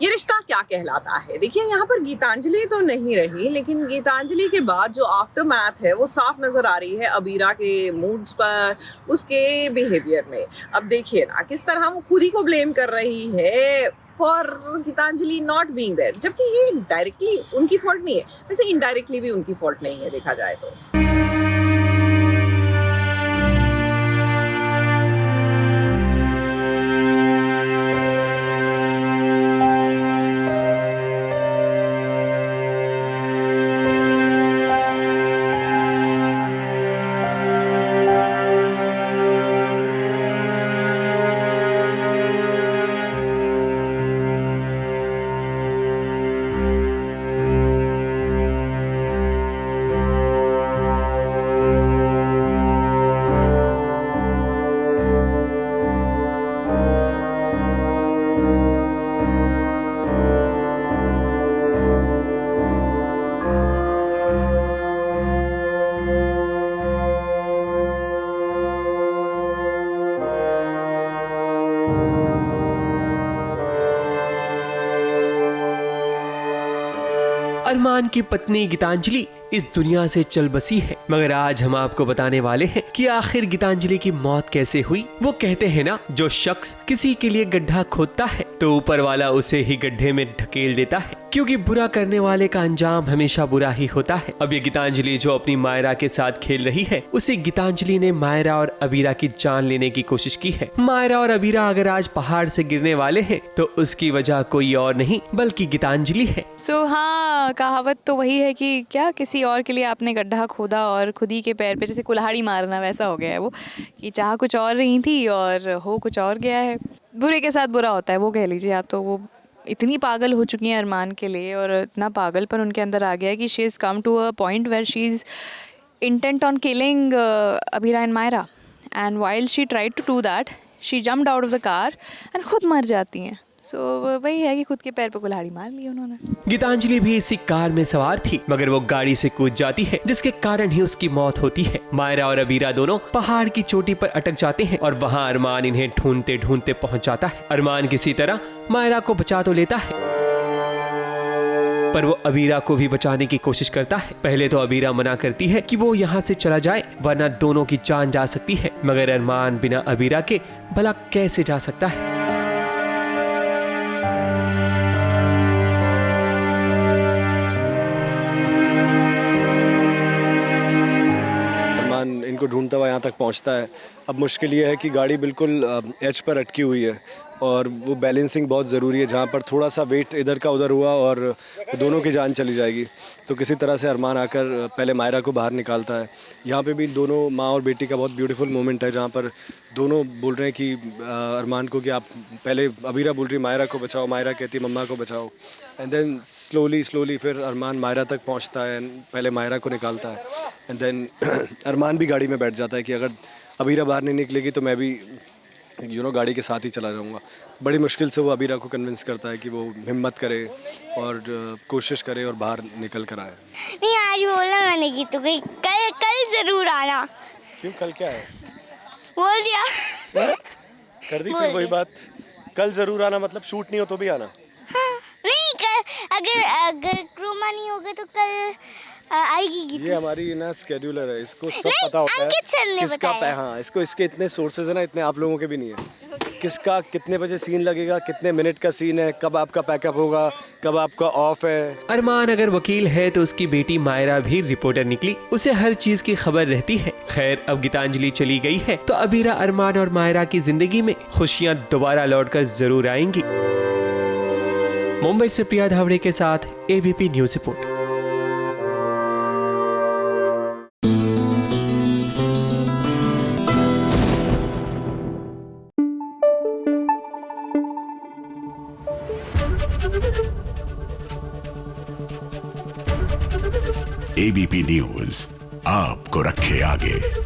ये रिश्ता क्या कहलाता है? देखिए यहाँ पर गीतांजलि तो नहीं रही, लेकिन गीतांजलि के बाद जो आफ्टरमैथ है वो साफ नज़र आ रही है अबीरा के मूड्स पर, उसके बिहेवियर में। अब देखिए ना किस तरह वो खुद ही को ब्लेम कर रही है for Geetanjali not being there, जबकि ये डायरेक्टली उनकी फॉल्ट नहीं है, वैसे इनडायरेक्टली भी उनकी फॉल्ट नहीं है देखा जाए तो। अरमान की पत्नी गीतांजलि इस दुनिया से चल बसी है, मगर आज हम आपको बताने वाले हैं कि आखिर गीतांजलि की मौत कैसे हुई। वो कहते हैं ना, जो शख्स किसी के लिए गड्ढा खोदता है तो ऊपर वाला उसे ही गड्ढे में ढकेल देता है, क्योंकि बुरा करने वाले का अंजाम हमेशा बुरा ही होता है। अब ये गीतांजलि जो अपनी मायरा के साथ खेल रही है, उसी गीतांजलि ने मायरा और अबीरा की जान लेने की कोशिश की है। मायरा और अबीरा अगर आज पहाड़ से गिरने वाले हैं तो उसकी वजह कोई और नहीं बल्कि गीतांजलि है। हाँ, कहावत तो वही है कि क्या किसी और के लिए आपने गड्ढा खोदा और खुद ही के पैर पे, जैसे कुल्हाड़ी मारना वैसा हो गया है वो, कि चाह कुछ और रही थी और हो कुछ और गया है। बुरे के साथ बुरा होता है, वो कह लीजिए आप। तो वो इतनी पागल हो चुकी हैं अरमान के लिए, और इतना पागलपन उनके अंदर आ गया है कि she is come to a point where she is intent on killing Abira and Myra, and while she tried to do that she jumped out of the car and खुद मर जाती हैं। वही है कि खुद के पैर पे कुल्हाड़ी मार ली उन्होंने। गीतांजलि भी इसी कार में सवार थी, मगर वो गाड़ी से कूद जाती है, जिसके कारण ही उसकी मौत होती है। मायरा और अबीरा दोनों पहाड़ की चोटी पर अटक जाते हैं और वहाँ अरमान इन्हें ढूंढते ढूंढते पहुँच जाता है। अरमान किसी तरह मायरा को बचा तो लेता है, पर वो अबीरा को भी बचाने की कोशिश करता है। पहले तो अबीरा मना करती है कि वो यहाँ से चला जाए वरना दोनों की जान जा सकती है, मगर अरमान बिना अबीरा के भला कैसे जा सकता है। इनको ढूंढता हुआ यहाँ तक पहुँचता है। अब मुश्किल ये है कि गाड़ी बिल्कुल एज पर अटकी हुई है और वो बैलेंसिंग बहुत ज़रूरी है। जहाँ पर थोड़ा सा वेट इधर का उधर हुआ और दोनों की जान चली जाएगी। तो किसी तरह से अरमान आकर पहले मायरा को बाहर निकालता है। यहाँ पे भी दोनों माँ और बेटी का बहुत ब्यूटीफुल मोमेंट है, जहाँ पर दोनों बोल रहे हैं कि अरमान को कि आप पहले, अबीरा बोल रही मायरा को बचाओ, मायरा कहती है मम्मा को बचाओ। एंड देन स्लोली फिर अरमान मायरा तक पहुँचता है, पहले मायरा को निकालता है। एंड देन अरमान भी गाड़ी में बैठ जाता है कि अगर अबीरा बाहर नहीं निकलेगी तो मैं भी गाड़ी के साथ ही चला जाऊंगा। बड़ी मुश्किल से वो अबीरा को कन्विंस करता है कि वो हिम्मत करे और कोशिश करे और बाहर निकल कर आए। नहीं, आज बोला मैंने कि तो कल जरूर आना। क्यों, कल क्या है? बोल दिया। कर दी फिर वही बात। कल जरूर आना मतलब शूट नहीं हो तो भी आना? हाँ, नहीं, अगर क्रोमा नहीं होगा तो कल आएगी। ये हमारी ना स्केड्यूलर है, इसको सब पता होता है किसका हाँ, इसके इतने सोर्सेज है ना, इतने आप लोगों के भी नहीं है। किसका कितने बजे सीन लगेगा, कितने मिनट का सीन है, कब आपका पैकअप होगा, कब आपका ऑफ है। अरमान अगर वकील है तो उसकी बेटी मायरा भी रिपोर्टर निकली, उसे हर चीज की खबर रहती है। खैर, अब गीतांजलि चली गई है तो अबीरा, अरमान और मायरा की जिंदगी में खुशियां दोबारा लौटकर जरूर आएंगी। मुंबई से प्रिया धावड़े के साथ ABP news report. ABP news आपको रखे आगे।